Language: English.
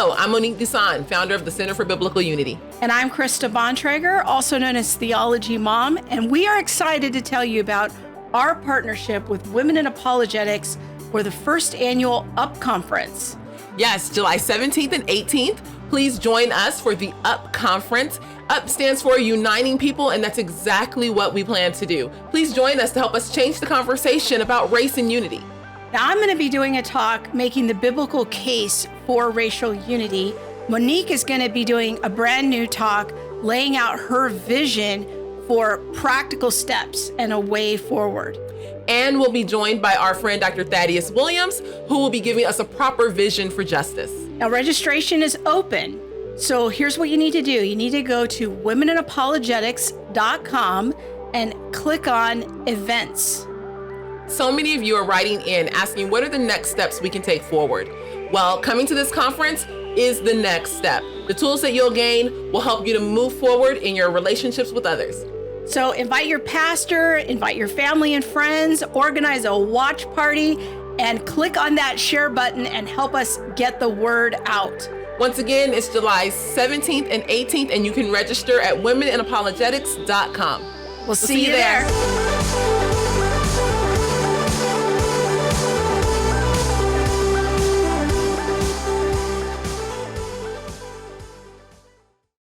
Hello, I'm Monique Dusan, founder of the Center for Biblical Unity. And I'm Krista Bontrager, also known as Theology Mom, and we are excited to tell you about our partnership with Women in Apologetics for the first annual UP Conference. Yes, July 17th and 18th. Please join us for the UP Conference. UP stands for Uniting People, and that's exactly what we plan to do. Please join us to help us change the conversation about race and unity. Now, I'm going to be doing a talk making the biblical case for racial unity. Monique is going to be doing a brand new talk laying out her vision for practical steps and a way forward. And we'll be joined by our friend Dr. Thaddeus Williams, who will be giving us a proper vision for justice. Now, registration is open. So here's what you need to do. You need to go to womeninapologetics.com and click on events. So many of you are writing in asking what are the next steps we can take forward. Well, coming to this conference is the next step. The tools that you'll gain will help you to move forward in your relationships with others. So invite your pastor, invite your family and friends, organize a watch party, and click on that share button and help us get the word out. Once again, it's July 17th and 18th, and you can register at womeninapologetics.com. We'll see you there.